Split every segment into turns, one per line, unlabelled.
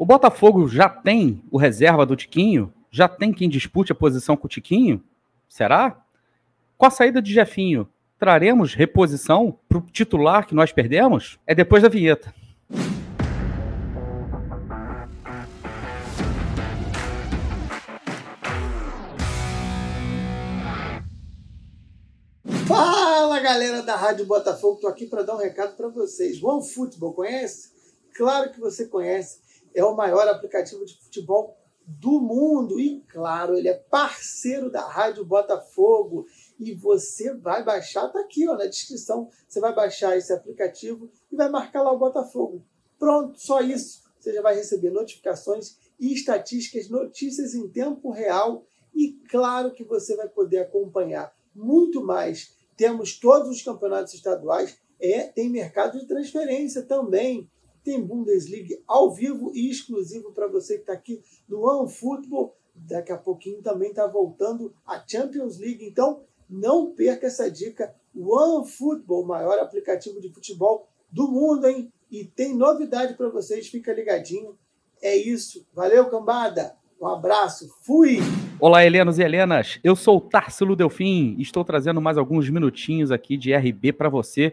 O Botafogo já tem o reserva do Tiquinho? Já tem quem dispute a posição com o Tiquinho? Será? Com a saída de Jefinho, traremos reposição para o titular que nós perdemos? É depois da vinheta.
Fala, galera da Rádio Botafogo, estou aqui para dar um recado para vocês. O OneFootball conhece? Claro que você conhece, é o maior aplicativo de futebol do mundo e, claro, ele é parceiro da Rádio Botafogo e você vai baixar, tá aqui ó, na descrição, você vai baixar esse aplicativo e vai marcar lá o Botafogo. Pronto, só isso. Você já vai receber notificações e estatísticas, notícias em tempo real e, claro, que você vai poder acompanhar muito mais. Temos todos os campeonatos estaduais, tem mercado de transferência também, tem Bundesliga ao vivo e exclusivo para você que está aqui no OneFootball. Daqui a pouquinho também está voltando a Champions League, então não perca essa dica. OneFootball, o maior aplicativo de futebol do mundo, hein? E tem novidade para vocês, fica ligadinho. É isso, valeu cambada, um abraço, fui!
Olá, Helenos e Helenas, eu sou o Tarsilo Delfim e estou trazendo mais alguns minutinhos aqui de RB para você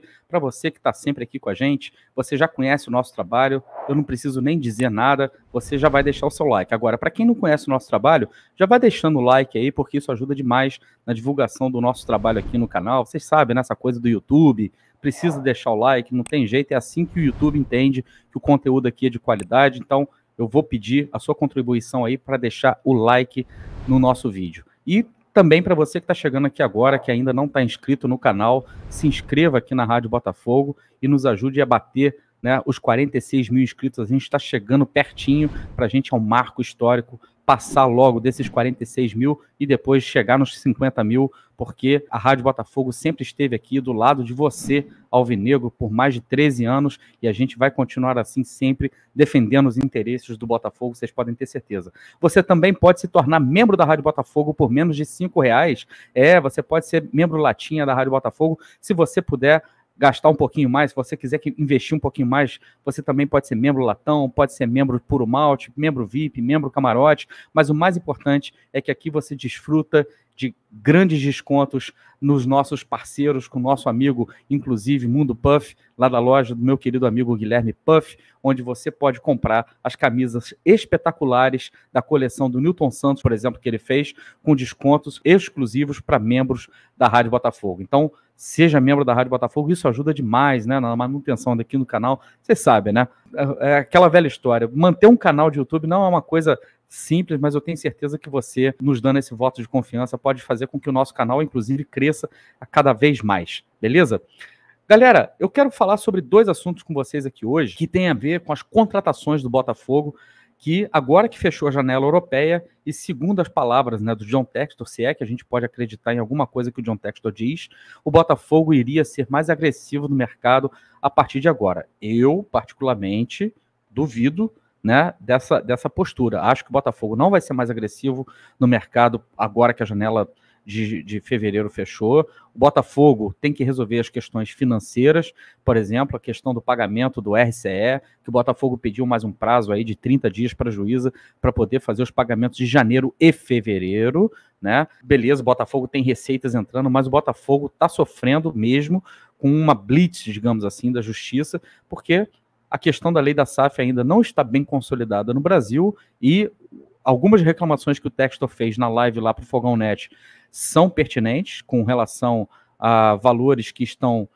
que está sempre aqui com a gente. Você já conhece o nosso trabalho, eu não preciso nem dizer nada, você já vai deixar o seu like. Agora, para quem não conhece o nosso trabalho, já vai deixando o like aí, porque isso ajuda demais na divulgação do nosso trabalho aqui no canal. Vocês sabem, nessa coisa do YouTube, precisa deixar o like, não tem jeito, é assim que o YouTube entende que o conteúdo aqui é de qualidade, então eu vou pedir a sua contribuição aí para deixar o like no nosso vídeo. E também para você que está chegando aqui agora, que ainda não está inscrito no canal, se inscreva aqui na Rádio Botafogo e nos ajude a bater, né, os 46 mil inscritos. A gente está chegando pertinho, para a gente é um marco histórico, passar logo desses 46 mil e depois chegar nos 50 mil, porque a Rádio Botafogo sempre esteve aqui do lado de você, alvinegro, por mais de 13 anos, e a gente vai continuar assim sempre defendendo os interesses do Botafogo, vocês podem ter certeza. Você também pode se tornar membro da Rádio Botafogo por menos de R$5. Você pode ser membro latinha da Rádio Botafogo, se você puder gastar um pouquinho mais, se você quiser investir um pouquinho mais, você também pode ser membro latão, pode ser membro puro malte, membro VIP, membro camarote, mas o mais importante é que aqui você desfruta de grandes descontos nos nossos parceiros, com o nosso amigo, inclusive Mundo Puff, lá da loja do meu querido amigo Guilherme Puff, onde você pode comprar as camisas espetaculares da coleção do Newton Santos, por exemplo, que ele fez, com descontos exclusivos para membros da Rádio Botafogo. Então, seja membro da Rádio Botafogo, isso ajuda demais, né, na manutenção daqui no canal. Você sabe, né? É aquela velha história. Manter um canal de YouTube não é uma coisa simples, mas eu tenho certeza que você, nos dando esse voto de confiança, pode fazer com que o nosso canal, inclusive, cresça a cada vez mais, beleza? Galera, eu quero falar sobre dois assuntos com vocês aqui hoje, que tem a ver com as contratações do Botafogo, que agora que fechou a janela europeia, e segundo as palavras, né, do John Textor, se é que a gente pode acreditar em alguma coisa que o John Textor diz, o Botafogo iria ser mais agressivo no mercado a partir de agora. Eu, particularmente, duvido, né, dessa postura. Acho que o Botafogo não vai ser mais agressivo no mercado agora que a janela de fevereiro fechou. O Botafogo tem que resolver as questões financeiras, por exemplo, a questão do pagamento do RCE, que o Botafogo pediu mais um prazo aí de 30 dias para a juíza para poder fazer os pagamentos de janeiro e fevereiro, né? Beleza, o Botafogo tem receitas entrando, mas o Botafogo está sofrendo mesmo com uma blitz, digamos assim, da justiça, porque a questão da lei da SAF ainda não está bem consolidada no Brasil e algumas reclamações que o Textor fez na live lá para o Fogão Net são pertinentes com relação a valores que estão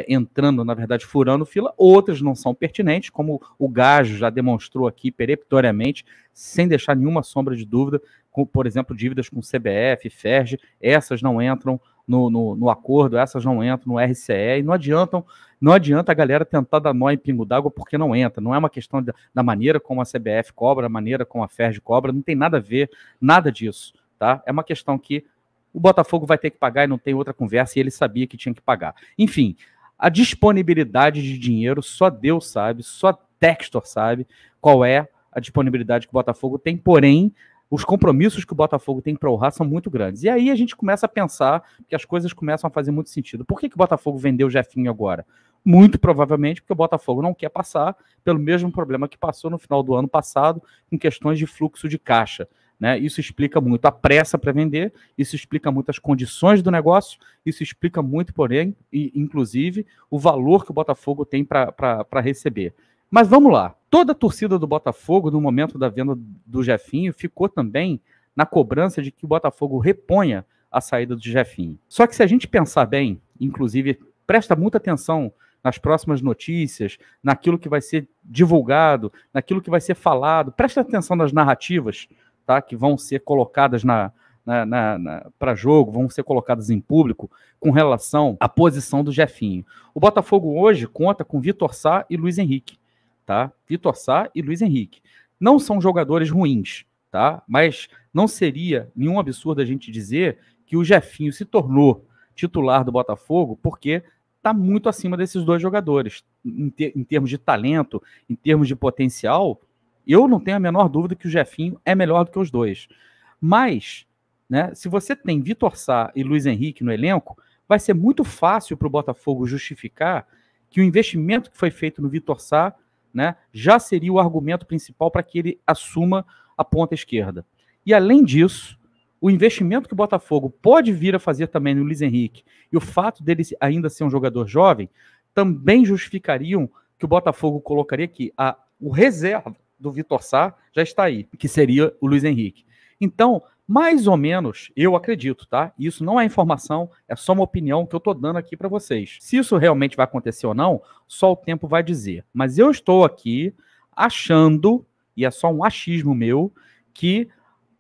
entrando, na verdade, furando fila, outras não são pertinentes, como o Gajo já demonstrou aqui peremptoriamente, sem deixar nenhuma sombra de dúvida, com, por exemplo, dívidas com CBF, FERJ, essas não entram no acordo, essas não entram no RCE, e não adianta a galera tentar dar nó em pingo d'água porque não entra, não é uma questão da maneira como a CBF cobra, a maneira como a FERJ cobra, não tem nada a ver, nada disso, tá? É uma questão que o Botafogo vai ter que pagar e não tem outra conversa, e ele sabia que tinha que pagar. Enfim, a disponibilidade de dinheiro, só Deus sabe, só Textor sabe qual é a disponibilidade que o Botafogo tem, porém, os compromissos que o Botafogo tem para honrar são muito grandes. E aí a gente começa a pensar que as coisas começam a fazer muito sentido. Por que o Botafogo vendeu o Jefinho agora? Muito provavelmente porque o Botafogo não quer passar pelo mesmo problema que passou no final do ano passado, com questões de fluxo de caixa, né? Isso explica muito a pressa para vender, isso explica muito as condições do negócio, isso explica muito, porém, e, inclusive, o valor que o Botafogo tem para receber. Mas vamos lá. Toda a torcida do Botafogo, no momento da venda do Jefinho, ficou também na cobrança de que o Botafogo reponha a saída do Jefinho. Só que se a gente pensar bem, inclusive, presta muita atenção nas próximas notícias, naquilo que vai ser divulgado, naquilo que vai ser falado, presta atenção nas narrativas, tá, que vão ser colocadas para jogo, vão ser colocadas em público com relação à posição do Jefinho. O Botafogo hoje conta com Vitor Sá e Luiz Henrique. Tá? Vitor Sá e Luiz Henrique. Não são jogadores ruins, tá? Mas não seria nenhum absurdo a gente dizer que o Jefinho se tornou titular do Botafogo porque está muito acima desses dois jogadores. Em termos de talento, em termos de potencial, eu não tenho a menor dúvida que o Jefinho é melhor do que os dois. Mas, né, se você tem Vitor Sá e Luiz Henrique no elenco, vai ser muito fácil para o Botafogo justificar que o investimento que foi feito no Vitor Sá, né, já seria o argumento principal para que ele assuma a ponta esquerda. E além disso, o investimento que o Botafogo pode vir a fazer também no Luiz Henrique e o fato dele ainda ser um jogador jovem também justificariam que o Botafogo colocaria que o reserva do Vitor Sá já está aí, que seria o Luiz Henrique. Então, mais ou menos, eu acredito, tá? Isso não é informação, é só uma opinião que eu estou dando aqui para vocês. Se isso realmente vai acontecer ou não, só o tempo vai dizer. Mas eu estou aqui achando, e é só um achismo meu, que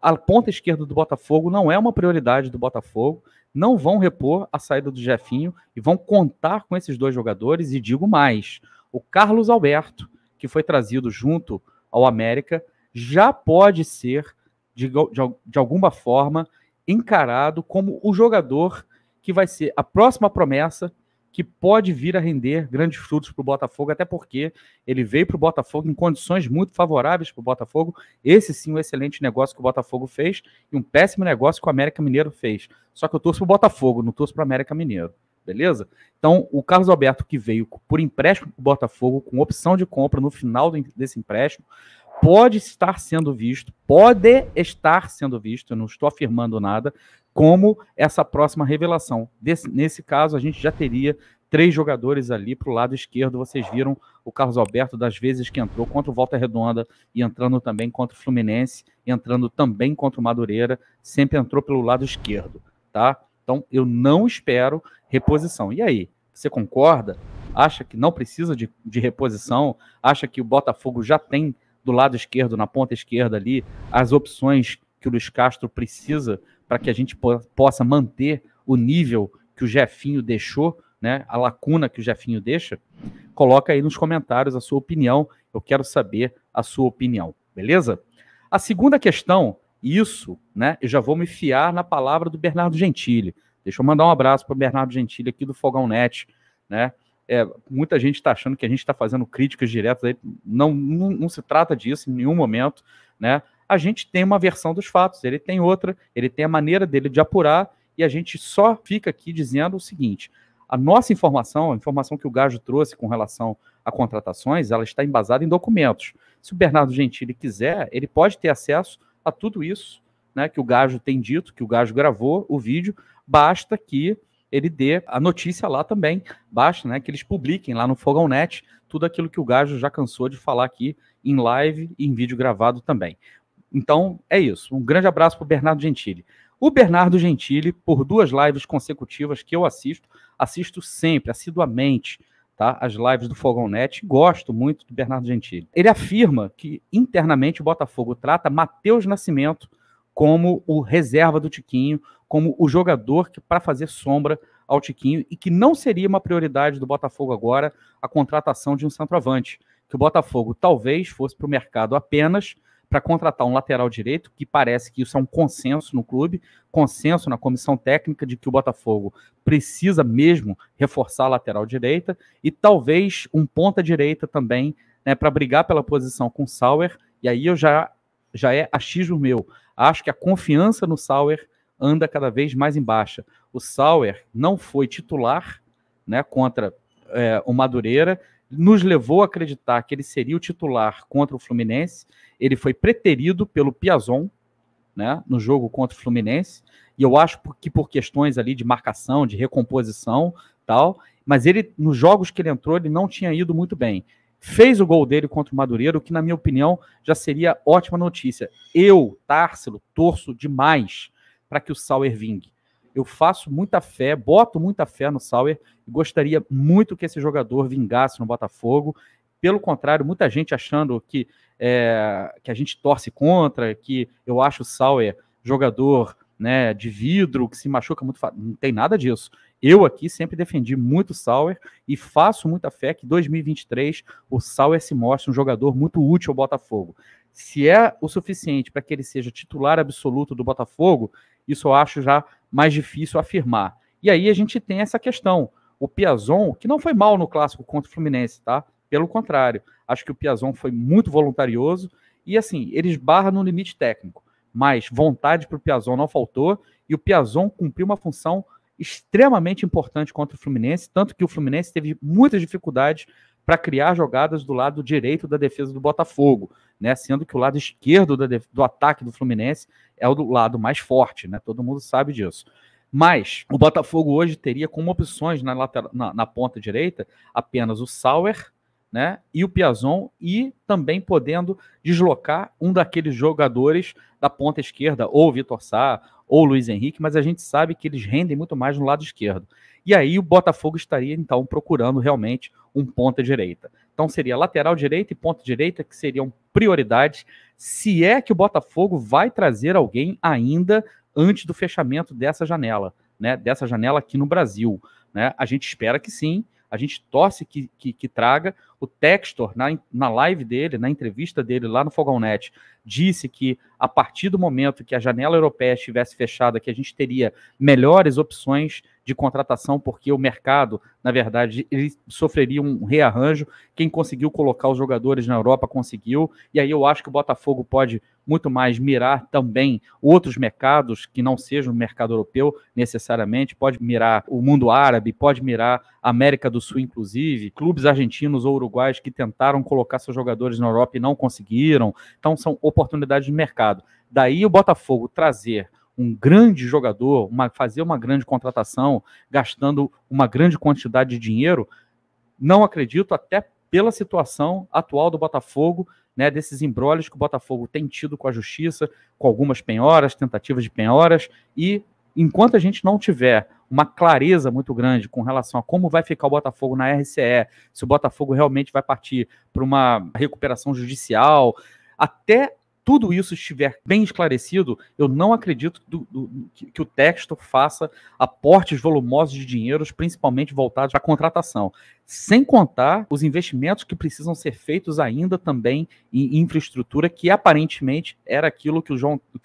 a ponta esquerda do Botafogo não é uma prioridade do Botafogo, não vão repor a saída do Jefinho e vão contar com esses dois jogadores. E digo mais, o Carlos Alberto, que foi trazido junto ao América, já pode ser de alguma forma encarado como o jogador que vai ser a próxima promessa que pode vir a render grandes frutos para o Botafogo, até porque ele veio para o Botafogo em condições muito favoráveis para o Botafogo. Esse sim, um excelente negócio que o Botafogo fez e um péssimo negócio que o América Mineiro fez. Só que eu torço para o Botafogo, não torço para o América Mineiro, beleza? Então, o Carlos Alberto, que veio por empréstimo para o Botafogo, com opção de compra no final desse empréstimo, pode estar sendo visto, eu não estou afirmando nada, como essa próxima revelação. Nesse caso, a gente já teria 3 jogadores ali para o lado esquerdo. Vocês viram o Carlos Alberto das vezes que entrou contra o Volta Redonda e entrando também contra o Fluminense, e entrando também contra o Madureira, sempre entrou pelo lado esquerdo, tá? Então, eu não espero reposição. E aí, você concorda? Acha que não precisa de reposição? Acha que o Botafogo já tem do lado esquerdo, na ponta esquerda ali, as opções que o Luiz Castro precisa para que a gente possa manter o nível que o Jefinho deixou, né, a lacuna que o Jefinho deixa? Coloca aí nos comentários a sua opinião, eu quero saber a sua opinião, beleza? A segunda questão, isso, né, eu já vou me fiar na palavra do Bernardo Gentili. Deixa eu mandar um abraço para o Bernardo Gentili aqui do Fogão Net, né? Muita gente está achando que a gente está fazendo críticas diretas aí. Não se trata disso em nenhum momento, né? A gente tem uma versão dos fatos, ele tem outra, ele tem a maneira dele de apurar, e a gente só fica aqui dizendo o seguinte: a nossa informação, a informação que o Gajo trouxe com relação a contratações, ela está embasada em documentos. Se o Bernardo Gentili quiser, ele pode ter acesso a tudo isso, né, que o Gajo tem dito, que o Gajo gravou o vídeo, basta que ele dê a notícia lá também, basta, né, que eles publiquem lá no Fogão Net tudo aquilo que o Gajo já cansou de falar aqui em live e em vídeo gravado também. Então, é isso. Um grande abraço para o Bernardo Gentili. O Bernardo Gentili, por 2 lives consecutivas que eu assisto sempre, assiduamente, tá, as lives do Fogão Net, gosto muito do Bernardo Gentili. Ele afirma que internamente o Botafogo trata Matheus Nascimento como o reserva do Tiquinho, como o jogador para fazer sombra ao Tiquinho, e que não seria uma prioridade do Botafogo agora a contratação de um centroavante, que o Botafogo talvez fosse para o mercado apenas para contratar um lateral direito, que parece que isso é um consenso no clube, consenso na comissão técnica de que o Botafogo precisa mesmo reforçar a lateral direita, e talvez um ponta direita também, né, para brigar pela posição com o Sauer. E aí eu já é achismo meu. Acho que a confiança no Sauer anda cada vez mais em baixa. O Sauer não foi titular, né, contra o Madureira, nos levou a acreditar que ele seria o titular contra o Fluminense. Ele foi preterido pelo Piazon, né, no jogo contra o Fluminense, e eu acho que por questões ali de marcação, de recomposição, tal, mas ele, nos jogos que ele entrou, ele não tinha ido muito bem. Fez o gol dele contra o Madureira, o que, na minha opinião, já seria ótima notícia. Eu, Tarsilo, torço demais para que o Sauer vingue. Eu faço muita fé, boto muita fé no Sauer e gostaria muito que esse jogador vingasse no Botafogo. Pelo contrário, muita gente achando que a gente torce contra, que eu acho o Sauer jogador, né, de vidro, que se machuca muito fácil. Não tem nada disso. Eu aqui sempre defendi muito o Sauer e faço muita fé que em 2023 o Sauer se mostre um jogador muito útil ao Botafogo. Se é o suficiente para que ele seja titular absoluto do Botafogo, isso eu acho já mais difícil afirmar. E aí a gente tem essa questão. O Piazon, que não foi mal no clássico contra o Fluminense, tá? Pelo contrário, acho que o Piazon foi muito voluntarioso e, assim, ele esbarra no limite técnico. Mas vontade para o Piazon não faltou e o Piazon cumpriu uma função extremamente importante contra o Fluminense, tanto que o Fluminense teve muitas dificuldades para criar jogadas do lado direito da defesa do Botafogo, né? Sendo que o lado esquerdo do ataque do Fluminense é o do lado mais forte, né? Todo mundo sabe disso. Mas o Botafogo hoje teria como opções na ponta direita apenas o Sauer, né, e o Piazon, e também podendo deslocar um daqueles jogadores da ponta esquerda, ou o Vitor Sá, ou o Luiz Henrique, mas a gente sabe que eles rendem muito mais no lado esquerdo. E aí o Botafogo estaria, então, procurando realmente um ponta direita. Então seria lateral direita e ponta direita, que seriam prioridades, se é que o Botafogo vai trazer alguém ainda antes do fechamento dessa janela, né, dessa janela aqui no Brasil, né? A gente espera que sim, a gente torce que traga. O Textor, na live dele, na entrevista dele lá no Fogão Net, disse que a partir do momento que a janela europeia estivesse fechada, que a gente teria melhores opções de contratação, porque o mercado, na verdade, ele sofreria um rearranjo. Quem conseguiu colocar os jogadores na Europa conseguiu, e aí eu acho que o Botafogo pode muito mais mirar também outros mercados que não sejam o mercado europeu necessariamente, pode mirar o mundo árabe, pode mirar a América do Sul, inclusive, clubes argentinos ou uruguaios que tentaram colocar seus jogadores na Europa e não conseguiram. Então são oportunidades de mercado. Daí o Botafogo trazer um grande jogador, fazer uma grande contratação, gastando uma grande quantidade de dinheiro, não acredito, até pela situação atual do Botafogo, né, desses embrólios que o Botafogo tem tido com a justiça, com algumas penhoras, tentativas de penhoras, e enquanto a gente não tiver uma clareza muito grande com relação a como vai ficar o Botafogo na RCE, se o Botafogo realmente vai partir para uma recuperação judicial, até tudo isso estiver bem esclarecido, eu não acredito que o Textor faça aportes volumosos de dinheiros, principalmente voltados à contratação. Sem contar os investimentos que precisam ser feitos ainda também em infraestrutura, que aparentemente era aquilo que o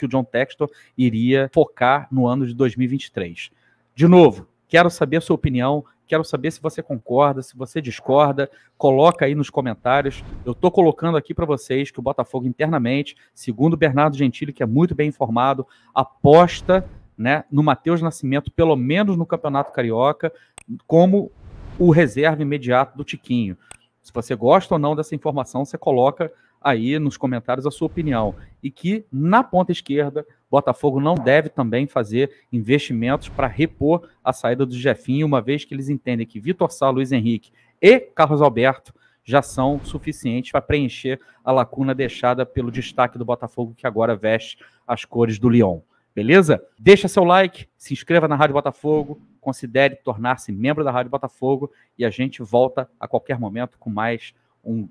John Textor iria focar no ano de 2023. De novo, quero saber a sua opinião, quero saber se você concorda, se você discorda, coloca aí nos comentários. Eu estou colocando aqui para vocês que o Botafogo internamente, segundo o Bernardo Gentili, que é muito bem informado, aposta, né, no Matheus Nascimento, pelo menos no Campeonato Carioca, como o reserva imediato do Tiquinho. Se você gosta ou não dessa informação, você coloca aí nos comentários a sua opinião. E que na ponta esquerda, Botafogo não deve também fazer investimentos para repor a saída do Jefinho, uma vez que eles entendem que Vitor Sá, Luiz Henrique e Carlos Alberto já são suficientes para preencher a lacuna deixada pelo destaque do Botafogo, que agora veste as cores do Lyon. Beleza? Deixa seu like, se inscreva na Rádio Botafogo, considere tornar-se membro da Rádio Botafogo e a gente volta a qualquer momento com mais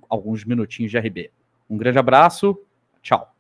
alguns minutinhos de RB. Um grande abraço, tchau.